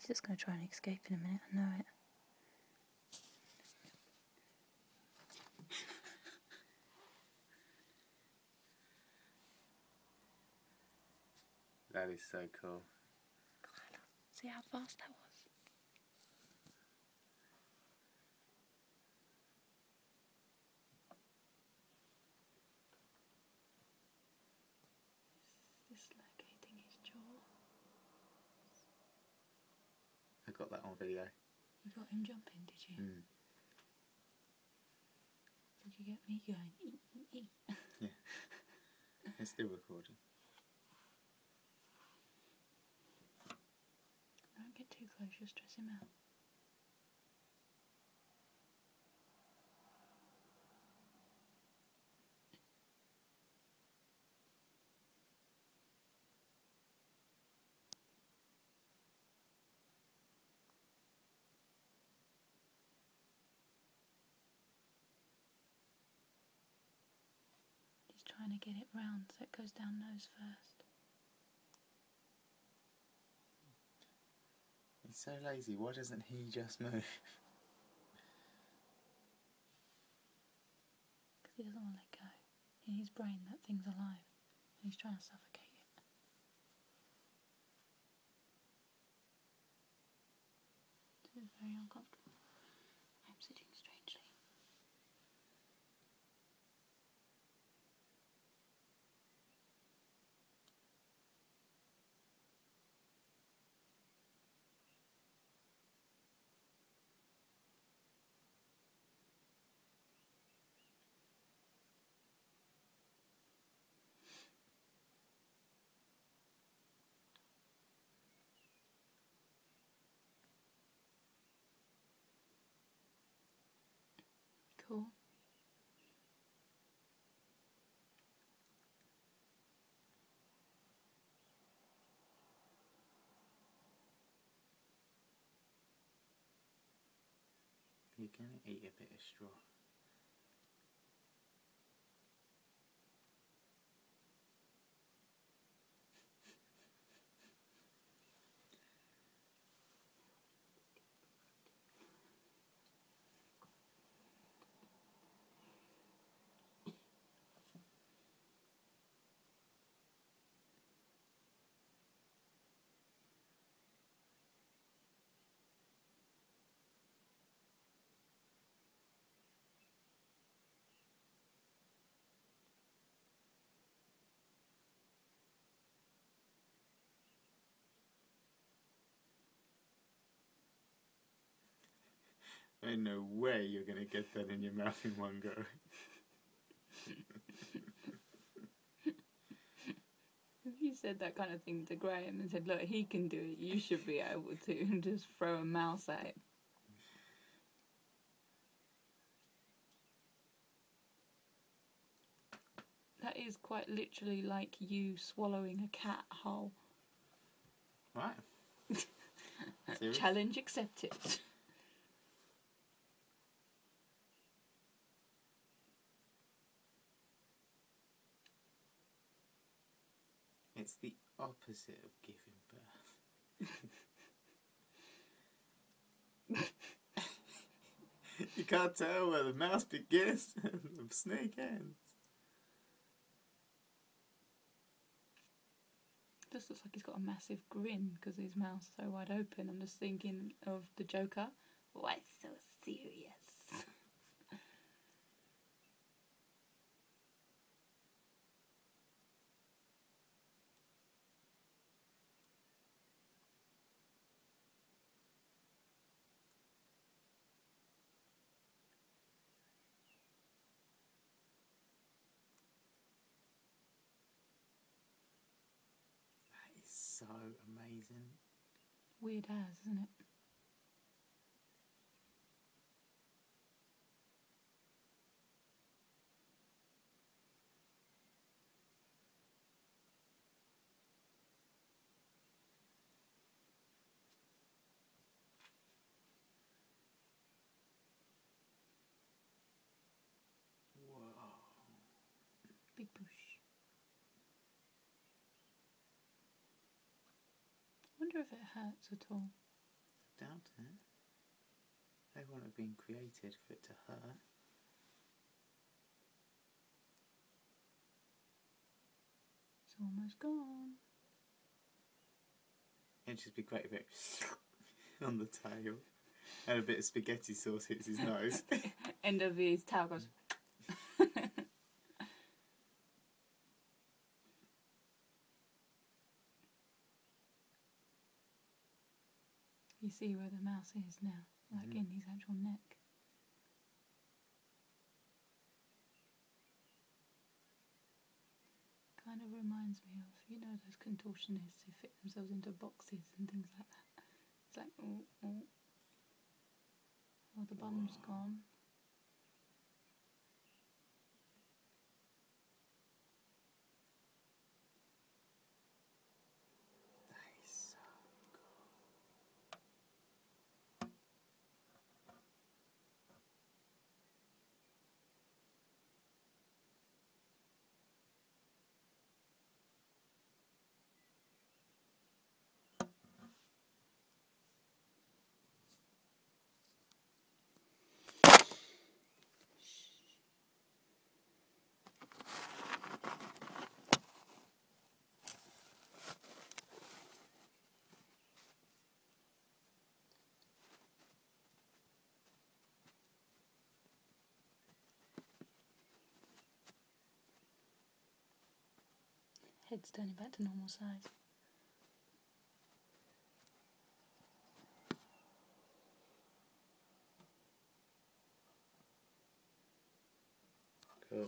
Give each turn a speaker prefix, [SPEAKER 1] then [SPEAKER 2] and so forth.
[SPEAKER 1] She's just going to try and escape in a minute, I know it.
[SPEAKER 2] That is so cool.
[SPEAKER 1] God, see how fast that was? Dislocating his jaw.
[SPEAKER 2] I got that on video.
[SPEAKER 1] You got him jumping, did you?
[SPEAKER 2] Mm.
[SPEAKER 1] Did you get me going? Ee.
[SPEAKER 2] Yeah. It's still recording.
[SPEAKER 1] Don't get too close, you'll stress him out. He's trying to get it round so it goes down nose first.
[SPEAKER 2] He's so lazy, why doesn't he just move?
[SPEAKER 1] Because he doesn't want to let go. In his brain, that thing's alive. And he's trying to suffocate it. This is very uncomfortable. I'm sitting strangely. Cool.
[SPEAKER 2] You're gonna eat a bit of straw. There's no way you're gonna get that in your mouth in one go.
[SPEAKER 1] If you said that kind of thing to Graham and said, look, he can do it, you should be able to, and just throw a mouse at it. That is quite literally like you swallowing a cat whole.
[SPEAKER 2] Right. Serious?
[SPEAKER 1] Challenge accepted.
[SPEAKER 2] It's the opposite of giving birth. You can't tell where the mouse begins and the snake ends.
[SPEAKER 1] Just looks like he's got a massive grin because his mouth's so wide open. I'm just thinking of the Joker. Why so serious?
[SPEAKER 2] That is so amazing.
[SPEAKER 1] Weird as, isn't it?
[SPEAKER 2] Whoa.
[SPEAKER 1] Big push. I wonder if it hurts at all.
[SPEAKER 2] doubt it. They wouldn't have been created for it to hurt.
[SPEAKER 1] It's almost gone.
[SPEAKER 2] It'd just be great if it on the tail and a bit of spaghetti sauce hits his nose.
[SPEAKER 1] End of his tail goes. You see where the mouse is now, like in his actual neck. Kind of reminds me of, you know, those contortionists who fit themselves into boxes and things like that. It's like, oh, oh. Well, the bum's gone.
[SPEAKER 2] That is so cool.
[SPEAKER 1] Head's turning back to normal size.
[SPEAKER 2] Cool.